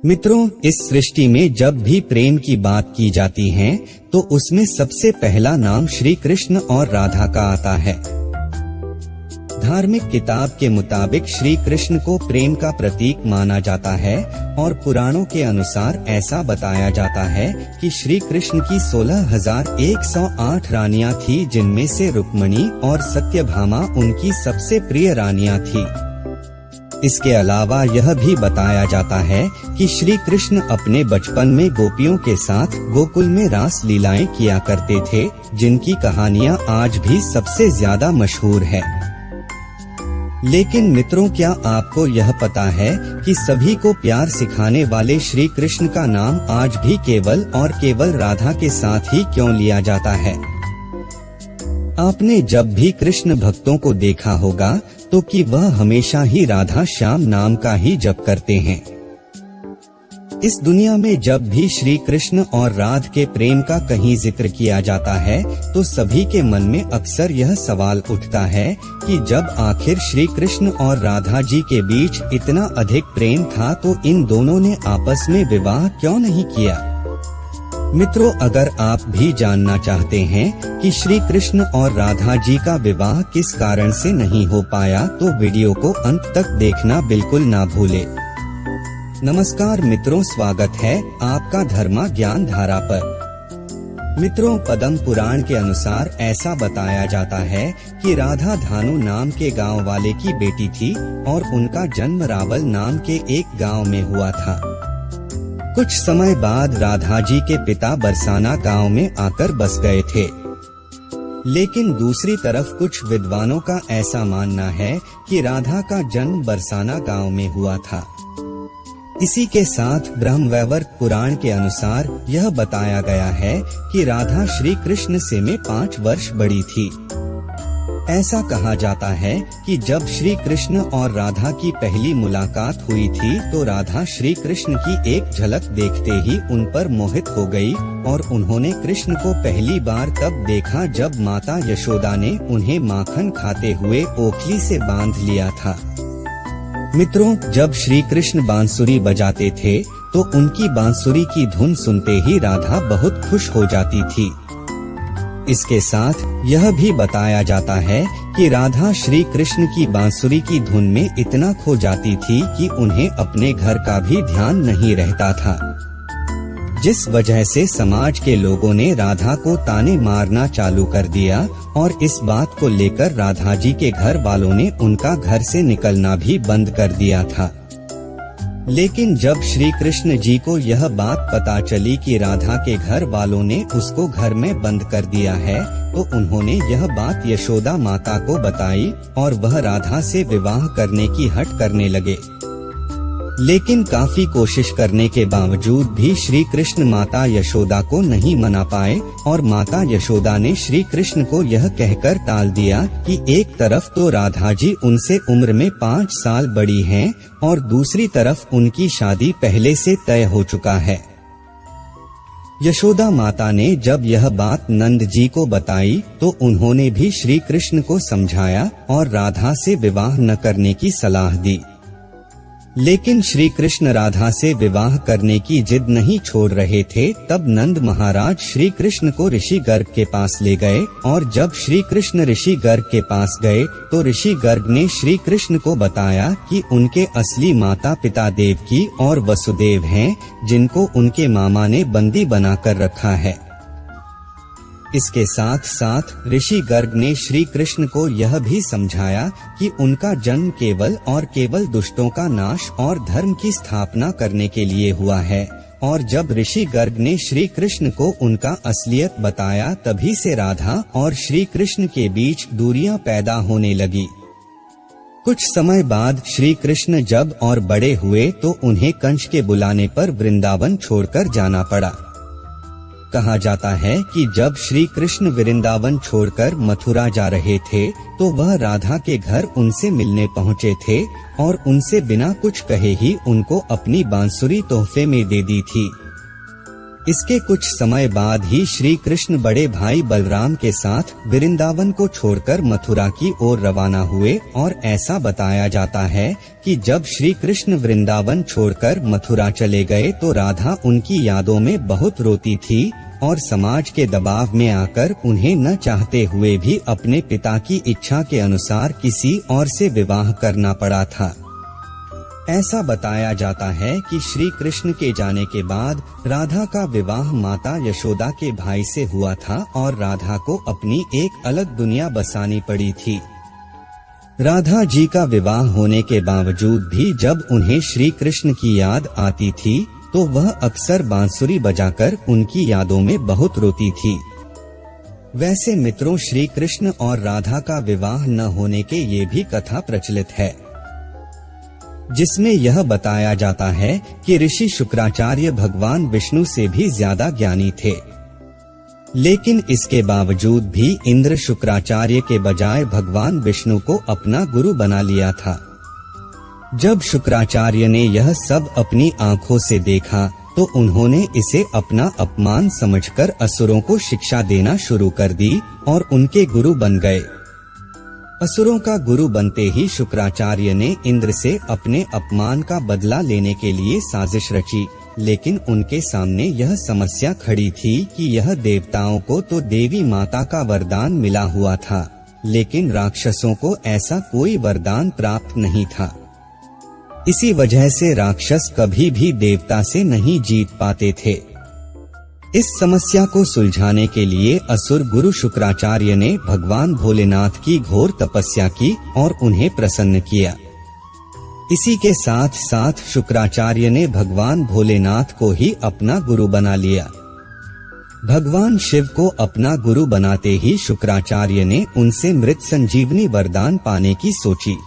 मित्रों, इस सृष्टि में जब भी प्रेम की बात की जाती है तो उसमें सबसे पहला नाम श्री कृष्ण और राधा का आता है। धार्मिक किताब के मुताबिक श्री कृष्ण को प्रेम का प्रतीक माना जाता है और पुराणों के अनुसार ऐसा बताया जाता है कि श्री कृष्ण की 16,108 रानियां थी, जिनमें से रुक्मिणी और सत्यभामा उनकी सबसे प्रिय रानियां थी। इसके अलावा यह भी बताया जाता है कि श्री कृष्ण अपने बचपन में गोपियों के साथ गोकुल में रास लीलाएं किया करते थे, जिनकी कहानियां आज भी सबसे ज्यादा मशहूर है। लेकिन मित्रों, क्या आपको यह पता है कि सभी को प्यार सिखाने वाले श्री कृष्ण का नाम आज भी केवल और केवल राधा के साथ ही क्यों लिया जाता है? आपने जब भी कृष्ण भक्तों को देखा होगा तो कि वह हमेशा ही राधा श्याम नाम का ही जप करते हैं। इस दुनिया में जब भी श्री कृष्ण और राधा के प्रेम का कहीं जिक्र किया जाता है तो सभी के मन में अक्सर यह सवाल उठता है कि जब आखिर श्री कृष्ण और राधा जी के बीच इतना अधिक प्रेम था तो इन दोनों ने आपस में विवाह क्यों नहीं किया? मित्रों, अगर आप भी जानना चाहते हैं कि श्री कृष्ण और राधा जी का विवाह किस कारण से नहीं हो पाया तो वीडियो को अंत तक देखना बिल्कुल ना भूले। नमस्कार मित्रों, स्वागत है आपका धर्मा ज्ञान धारा पर। मित्रों, पद्म पुराण के अनुसार ऐसा बताया जाता है कि राधा धानु नाम के गांव वाले की बेटी थी और उनका जन्म रावल नाम के एक गांव में हुआ था। कुछ समय बाद राधा जी के पिता बरसाना गांव में आकर बस गए थे। लेकिन दूसरी तरफ कुछ विद्वानों का ऐसा मानना है कि राधा का जन्म बरसाना गांव में हुआ था। इसी के साथ ब्रह्मवैवर्त पुराण के अनुसार यह बताया गया है कि राधा श्री कृष्ण से में 5 वर्ष बड़ी थी। ऐसा कहा जाता है कि जब श्री कृष्ण और राधा की पहली मुलाकात हुई थी तो राधा श्री कृष्ण की एक झलक देखते ही उन पर मोहित हो गई और उन्होंने कृष्ण को पहली बार तब देखा जब माता यशोदा ने उन्हें माखन खाते हुए ओखली से बांध लिया था। मित्रों, जब श्री कृष्ण बांसुरी बजाते थे तो उनकी बांसुरी की धुन सुनते ही राधा बहुत खुश हो जाती थी। इसके साथ यह भी बताया जाता है कि राधा श्री कृष्ण की बांसुरी की धुन में इतना खो जाती थी कि उन्हें अपने घर का भी ध्यान नहीं रहता था, जिस वजह से समाज के लोगों ने राधा को ताने मारना चालू कर दिया और इस बात को लेकर राधा जी के घर वालों ने उनका घर से निकलना भी बंद कर दिया था। लेकिन जब श्री कृष्ण जी को यह बात पता चली कि राधा के घर वालों ने उसको घर में बंद कर दिया है तो उन्होंने यह बात यशोदा माता को बताई और वह राधा से विवाह करने की हट करने लगे। लेकिन काफी कोशिश करने के बावजूद भी श्री कृष्ण माता यशोदा को नहीं मना पाए और माता यशोदा ने श्री कृष्ण को यह कहकर टाल दिया कि एक तरफ तो राधा जी उनसे उम्र में 5 साल बड़ी हैं और दूसरी तरफ उनकी शादी पहले से तय हो चुका है। यशोदा माता ने जब यह बात नंद जी को बताई तो उन्होंने भी श्री कृष्ण को समझाया और राधा से विवाह न करने की सलाह दी। लेकिन श्री कृष्ण राधा से विवाह करने की जिद नहीं छोड़ रहे थे। तब नंद महाराज श्री कृष्ण को ऋषि गर्ग के पास ले गए और जब श्री कृष्ण ऋषि गर्ग के पास गए तो ऋषि गर्ग ने श्री कृष्ण को बताया कि उनके असली माता पिता देवकी और वसुदेव हैं, जिनको उनके मामा ने बंदी बनाकर रखा है। इसके साथ साथ ऋषि गर्ग ने श्री कृष्ण को यह भी समझाया कि उनका जन्म केवल और केवल दुष्टों का नाश और धर्म की स्थापना करने के लिए हुआ है। और जब ऋषि गर्ग ने श्री कृष्ण को उनका असलियत बताया तभी से राधा और श्री कृष्ण के बीच दूरियां पैदा होने लगी। कुछ समय बाद श्री कृष्ण जब और बड़े हुए तो उन्हें कंस के बुलाने पर वृंदावन छोड़कर जाना पड़ा। कहा जाता है कि जब श्री कृष्ण वृंदावन छोड़कर मथुरा जा रहे थे तो वह राधा के घर उनसे मिलने पहुँचे थे और उनसे बिना कुछ कहे ही उनको अपनी बांसुरी तोहफे में दे दी थी। इसके कुछ समय बाद ही श्री कृष्ण बड़े भाई बलराम के साथ वृंदावन को छोड़कर मथुरा की ओर रवाना हुए और ऐसा बताया जाता है कि जब श्री कृष्ण वृंदावन छोड़कर मथुरा चले गए तो राधा उनकी यादों में बहुत रोती थी और समाज के दबाव में आकर उन्हें न चाहते हुए भी अपने पिता की इच्छा के अनुसार किसी और से विवाह करना पड़ा था। ऐसा बताया जाता है कि श्री कृष्ण के जाने के बाद राधा का विवाह माता यशोदा के भाई से हुआ था और राधा को अपनी एक अलग दुनिया बसानी पड़ी थी। राधा जी का विवाह होने के बावजूद भी जब उन्हें श्री कृष्ण की याद आती थी तो वह अक्सर बांसुरी बजाकर उनकी यादों में बहुत रोती थी। वैसे मित्रों, श्री कृष्ण और राधा का विवाह न होने के ये भी कथा प्रचलित है, जिसमें यह बताया जाता है कि ऋषि शुक्राचार्य भगवान विष्णु से भी ज्यादा ज्ञानी थे, लेकिन इसके बावजूद भी इंद्र शुक्राचार्य के बजाय भगवान विष्णु को अपना गुरु बना लिया था। जब शुक्राचार्य ने यह सब अपनी आंखों से देखा तो उन्होंने इसे अपना अपमान समझकर असुरों को शिक्षा देना शुरू कर दी और उनके गुरु बन गए। असुरों का गुरु बनते ही शुक्राचार्य ने इंद्र से अपने अपमान का बदला लेने के लिए साजिश रची, लेकिन उनके सामने यह समस्या खड़ी थी कि यह देवताओं को तो देवी माता का वरदान मिला हुआ था, लेकिन राक्षसों को ऐसा कोई वरदान प्राप्त नहीं था। इसी वजह से राक्षस कभी भी देवता से नहीं जीत पाते थे। इस समस्या को सुलझाने के लिए असुर गुरु शुक्राचार्य ने भगवान भोलेनाथ की घोर तपस्या की और उन्हें प्रसन्न किया। इसी के साथ साथ शुक्राचार्य ने भगवान भोलेनाथ को ही अपना गुरु बना लिया। भगवान शिव को अपना गुरु बनाते ही शुक्राचार्य ने उनसे मृत संजीवनी वरदान पाने की सोची।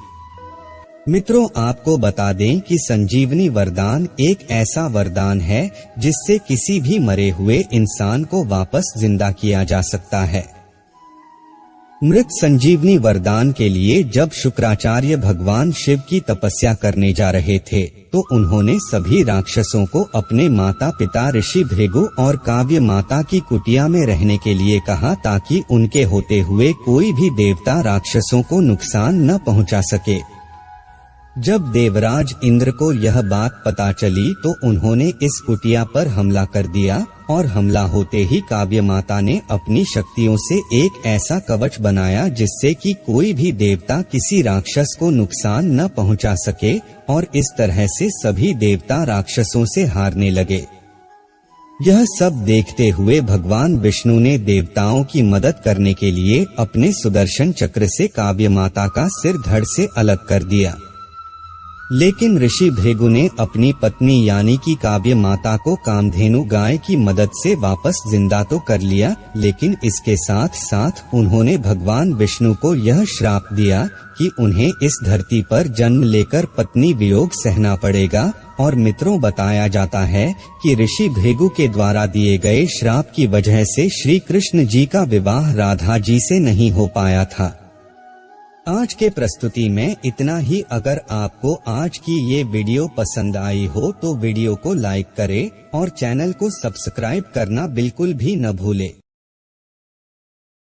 मित्रों, आपको बता दें कि संजीवनी वरदान एक ऐसा वरदान है जिससे किसी भी मरे हुए इंसान को वापस जिंदा किया जा सकता है। मृत संजीवनी वरदान के लिए जब शुक्राचार्य भगवान शिव की तपस्या करने जा रहे थे तो उन्होंने सभी राक्षसों को अपने माता पिता ऋषि भृगु और काव्य माता की कुटिया में रहने के लिए कहा, ताकि उनके होते हुए कोई भी देवता राक्षसों को नुकसान न पहुंचा सके। जब देवराज इंद्र को यह बात पता चली तो उन्होंने इस कुटिया पर हमला कर दिया और हमला होते ही काव्य माता ने अपनी शक्तियों से एक ऐसा कवच बनाया जिससे कि कोई भी देवता किसी राक्षस को नुकसान न पहुंचा सके और इस तरह से सभी देवता राक्षसों से हारने लगे। यह सब देखते हुए भगवान विष्णु ने देवताओं की मदद करने के लिए अपने सुदर्शन चक्र से काव्य माता का सिर धड़ से अलग कर दिया। लेकिन ऋषि भृगु ने अपनी पत्नी यानी कि काव्य माता को कामधेनु गाय की मदद से वापस जिंदा तो कर लिया, लेकिन इसके साथ साथ उन्होंने भगवान विष्णु को यह श्राप दिया कि उन्हें इस धरती पर जन्म लेकर पत्नी वियोग सहना पड़ेगा। और मित्रों, बताया जाता है कि ऋषि भृगु के द्वारा दिए गए श्राप की वजह से श्री कृष्ण जी का विवाह राधा जी से नहीं हो पाया था। आज के प्रस्तुति में इतना ही। अगर आपको आज की ये वीडियो पसंद आई हो तो वीडियो को लाइक करें और चैनल को सब्सक्राइब करना बिल्कुल भी न भूलें।